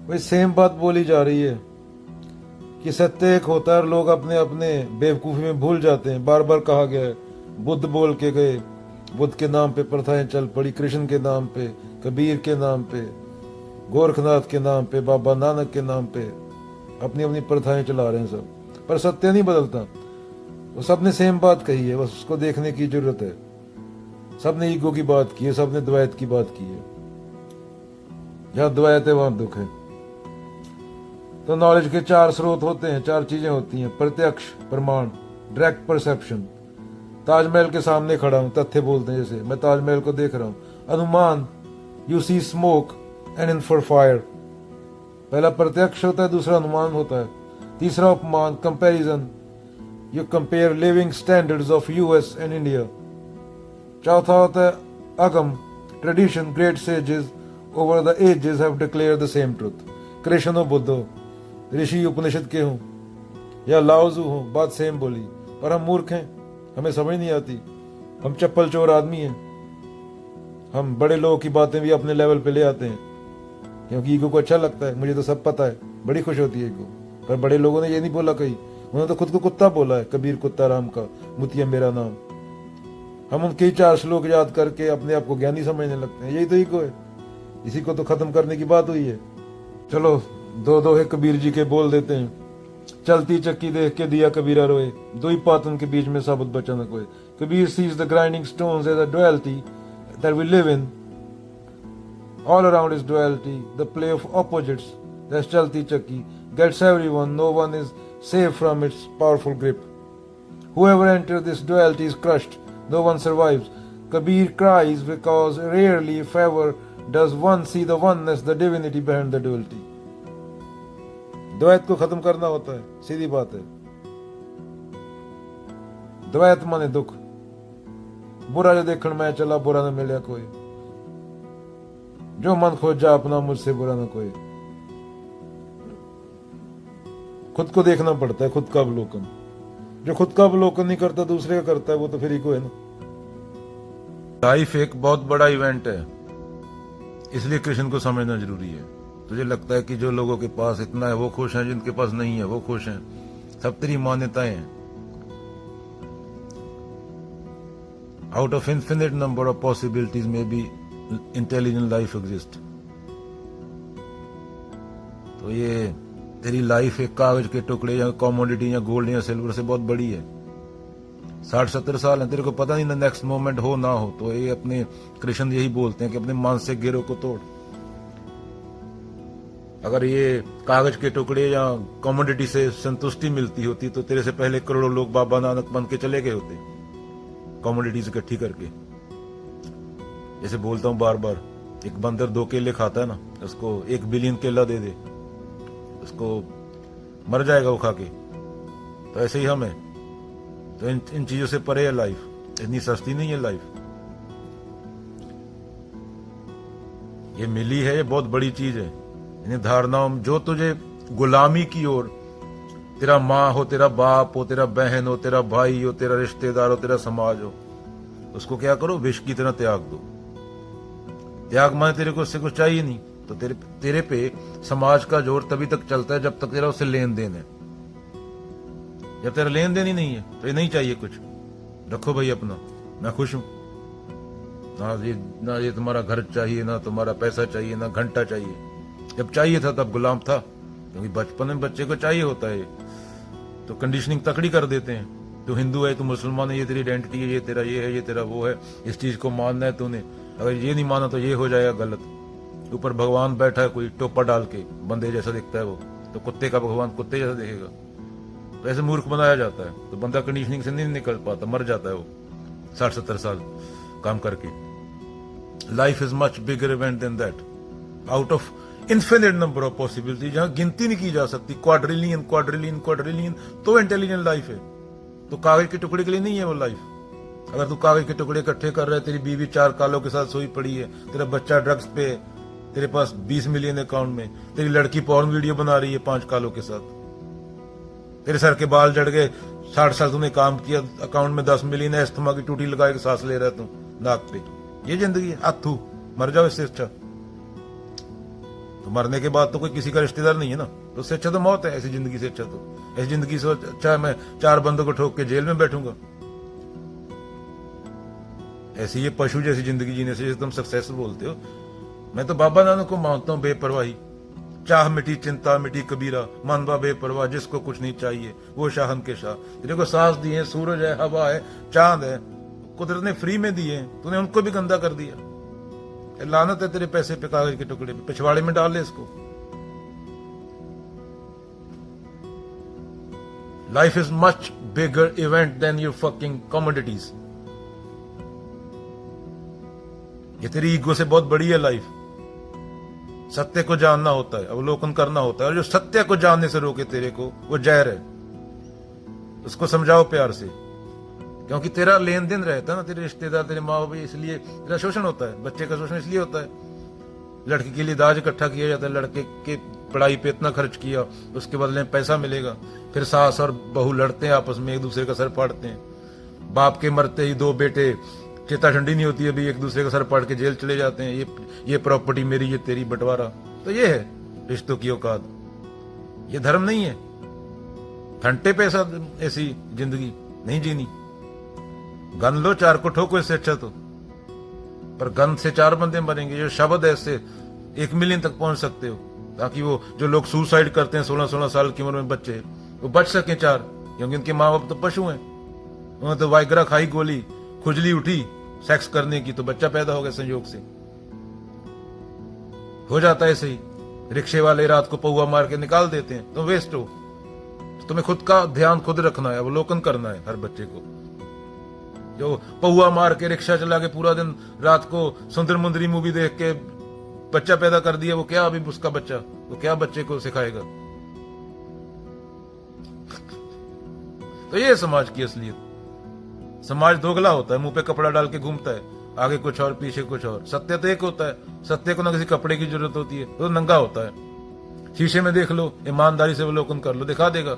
वही सेम बात बोली जा रही है कि सत्य एक होता है और लोग अपने अपने बेवकूफ़ी में भूल जाते हैं। बार बार कहा गया है, बुद्ध बोल के गए, बुद्ध के नाम पे प्रथाएं चल पड़ी, कृष्ण के नाम पे, कबीर के नाम पे, गोरखनाथ के नाम पे, बाबा नानक के नाम पे अपनी अपनी प्रथाएं चला रहे हैं सब, पर सत्य नहीं बदलता। वो सब ने सेम बात कही है, बस उसको देखने की जरूरत है। सब ने ईगो की बात की है, सब ने द्वैत की बात की है। जहां द्वैत है वहां दुख है। तो नॉलेज के चार स्रोत होते हैं, चार चीजें होती हैं: प्रत्यक्ष प्रमाण, डायरेक्ट परसेप्शन। ताजमहल के सामने खड़ा हूं, तथ्य बोलते हैं, जैसे मैं ताजमहल को देख रहा हूं। अनुमान, you see smoke and infer fire. पहला प्रत्यक्ष होता है, दूसरा अनुमान होता है, तीसरा उपमान, comparison, you compare living standards of US and India. चौथा होता है अगम, tradition, great sages over the ages have declare the same truth. Krishna हो, बुद्ध हो, ऋषि उपनिषद के हों या लाओजू हो, बात सेम बोली, पर हम मूर्ख हैं, हमें समझ नहीं आती। हम चप्पल चोर आदमी हैं। हम बड़े लोगों की बातें भी अपने लेवल पे ले आते हैं क्योंकि ईगो को अच्छा लगता है, मुझे तो सब पता है, बड़ी खुश होती है ईगो। पर बड़े लोगों ने ये नहीं बोला कहीं, उन्होंने तो खुद को कुत्ता बोला है, कबीर कुत्ता राम का, मुतिया मेरा नाम। हम उनके ही चार श्लोक याद करके अपने आप को ज्ञानी समझने लगते हैं। यही तो ईगो है, इसी को तो खत्म करने की बात हुई है। चलो दो दोहे कबीर जी के बोल देते हैं। चलती चक्की देख के दिया कबीरा रोए, दो ही पातन के बीच में साबुत बचा न कोई। Kabir sees the grinding stones as a duality that we live in. All around is duality, the play of opposites. That's chalti chakki, gets everyone, no one is safe from its powerful grip. Whoever enters this duality is crushed, no one survives. Kabir cries because rarely, if ever, does one see the oneness, the divinity behind the duality. द्वैत को खत्म करना होता है, सीधी बात है। द्वैत माने दुख, बुरा जो देखण मैं चला, बुरा न मिले कोई, जो मन खोजा अपना, मुझसे बुरा न कोई। खुद को देखना पड़ता है, खुद का अवलोकन। जो खुद का अवलोकन नहीं करता, दूसरे का करता है, वो तो फिर ईगो है ना। लाइफ एक बहुत बड़ा इवेंट है, इसलिए कृष्ण को समझना जरूरी है। तुझे लगता है कि जो लोगों के पास इतना है वो खुश हैं, जिनके पास नहीं है वो खुश हैं, सब तेरी मान्यताएं हैं। Out of infinite number of possibilities में बी इंटेलिजेंट लाइफ एग्जिस्ट। तो ये तेरी लाइफ एक कागज के टुकड़े या कॉमोडिटी या गोल्ड या सिल्वर से बहुत बड़ी है। 60-70 साल है, तेरे को पता नहीं ना नेक्स्ट मोमेंट हो ना हो। तो ये अपने कृष्ण यही बोलते हैं कि अपने मानसिक गिरोह को तोड़। अगर ये कागज के टुकड़े या कॉमोडिटी से संतुष्टि मिलती होती तो तेरे से पहले करोड़ों लोग बाबा नानक बन के चले गए होते, कॉमोडिटीज इकट्ठी करके। जैसे बोलता हूं बार बार, एक बंदर 2 केले खाता है ना, उसको 1 बिलियन केला दे दे, उसको मर जाएगा वो खा के। तो ऐसे ही हम है। तो इन चीजों से परे है लाइफ, इतनी सस्ती नहीं है लाइफ। ये मिली है, ये बहुत बड़ी चीज है। इन धारणाओं जो तुझे गुलामी की ओर, तेरा माँ हो, तेरा बाप हो, तेरा बहन हो, तेरा भाई हो, तेरा रिश्तेदार हो, तेरा समाज हो, उसको क्या करो, विष की तरह त्याग दो। त्याग माने तेरे को उससे कुछ चाहिए नहीं, तो तेरे पे समाज का जोर तभी तक चलता है जब तक तेरा उससे लेन देन है। जब तेरा लेन देन ही नहीं है तो ये नहीं चाहिए कुछ, रखो भाई अपना, मैं खुश हूं। ना ये तुम्हारा घर चाहिए, ना तुम्हारा पैसा चाहिए, ना घंटा चाहिए। जब चाहिए था तब गुलाम था, क्योंकि बचपन में बच्चे को चाहिए होता है। तो कंडीशनिंग तकड़ी कर देते हैं, तू हिंदू है, तू मुसलमान है, ये तेरी आइडेंटिटी है, ये तेरा ये है, ये तेरा वो है, इस चीज को मानना है तूने। अगर ये नहीं माना तो ये हो जाएगा गलत। ऊपर भगवान बैठा है, कोई टोपा डाल के, बंदे जैसा दिखता है वो, तो कुत्ते का भगवान कुत्ते जैसा दिखेगा। तो ऐसे मूर्ख बनाया जाता है, तो बंदा कंडीशनिंग से नहीं निकल पाता, मर जाता है वो 60-70 साल काम करके। Life is much bigger event than that, out of infinite number of possibility, जहां गिनती नहीं की जा सकती, क्वाड्रिलियन क्वाड्रिलियन क्वाड्रिलियन, तो इंटेलिजेंट लाइफ है। तो कागज के टुकड़े के लिए नहीं है वो लाइफ। अगर तू कागज के टुकड़े इकट्ठे कर रहा है, तेरी बीवी 4 कालों के साथ सोई पड़ी है, तेरा बच्चा ड्रग्स पे, तेरे पास 20 मिलियन अकाउंट में, तेरी लड़की पॉर्न वीडियो बना रही है 5 कालों के साथ, तेरे सर के बाल जड़ गए, 60 साल तूने काम किया, अकाउंट में 10 मिलियन है, अस्थमा की टूटी लगा के सांस ले रहा है तू नाक पे, ये जिंदगी है। अथू मर जाओ इससे अच्छा। तो मरने के बाद तो कोई किसी का रिश्तेदार नहीं है ना, तो उससे अच्छा तो मौत है। ऐसी जिंदगी से अच्छा तो, ऐसी जिंदगी से अच्छा मैं 4 बंदों को ठोक के जेल में बैठूंगा। ऐसी ये पशु जैसी जिंदगी जीने से तुम सक्सेस बोलते हो। मैं तो बाबा नानक को मानता हूं, बेपरवाही। चाह मिटी चिंता मिटी कबीरा, मनवा बेपरवाह जिसको कुछ नहीं चाहिए वो शाहन के शाह। तेरे को सांस दिए, सूरज है, हवा है, चांद है, कुदरत ने फ्री में दिए, तूने उनको भी गंदा कर दिया। लानत है तेरे पैसे पे, कागज के टुकड़े पे, पिछवाड़े में डाल ले इसको। Life is much bigger event than your fucking commodities. ये तेरी ईगो से बहुत बड़ी है लाइफ। सत्य को जानना होता है, अवलोकन करना होता है, और जो सत्य को जानने से रोके तेरे को, वो जहर है। उसको समझाओ प्यार से, क्योंकि तेरा लेन देन रहता है ना, तेरे रिश्तेदार, तेरे माँ बाप, इसलिए तेरा शोषण होता है। बच्चे का शोषण इसलिए होता है, लड़के के लिए दाज इकट्ठा किया जाता है, लड़के के पढ़ाई पे इतना खर्च किया, उसके बदले में पैसा मिलेगा। फिर सास और बहू लड़ते हैं आपस में, एक दूसरे का सर फाड़ते हैं। बाप के मरते ही 2 बेटे, चेता ठंडी नहीं होती है भी, एक दूसरे का सर फाड़ के जेल चले जाते हैं। ये प्रॉपर्टी मेरी, ये तेरी, बंटवारा। तो ये है रिश्तों की औकात, ये धर्म नहीं है। घंटे पे ऐसी जिंदगी नहीं जीनी। गन लो, 4 को ठोको, इससे अच्छा तो। पर गन से 4 बंदे मरेंगे। जो शब्द है इससे 1 मिलियन तक पहुंच सकते हो, ताकि वो जो लोग सुसाइड करते हैं 16-16 साल की उम्र में बच्चे, वो बच सके 4, क्योंकि उनके माँ बाप तो पशु हैं। उन्होंने तो वाइग्रा खाई, गोली, खुजली उठी सेक्स करने की, तो बच्चा पैदा हो गया संयोग से। हो जाता है ऐसे ही। रिक्शे वाले रात को पौआ मार के निकाल देते हैं, तो वेस्ट हो। तो तुम्हें खुद का ध्यान खुद रखना है, अवलोकन करना है हर बच्चे को। जो पौआ मार के रिक्शा चला के पूरा दिन रात को सुंदर मुंदरी मूवी देख के बच्चा पैदा कर दिया, वो क्या अभी उसका बच्चा, वो क्या बच्चे को सिखाएगा? तो ये समाज की असलियत। समाज दोगला होता है, मुंह पे कपड़ा डाल के घूमता है, आगे कुछ और पीछे कुछ और। सत्य तो एक होता है। सत्य को ना किसी कपड़े की जरूरत होती है, तो नंगा होता है। शीशे में देख लो, ईमानदारी से अवलोकन कर लो, दिखा देगा।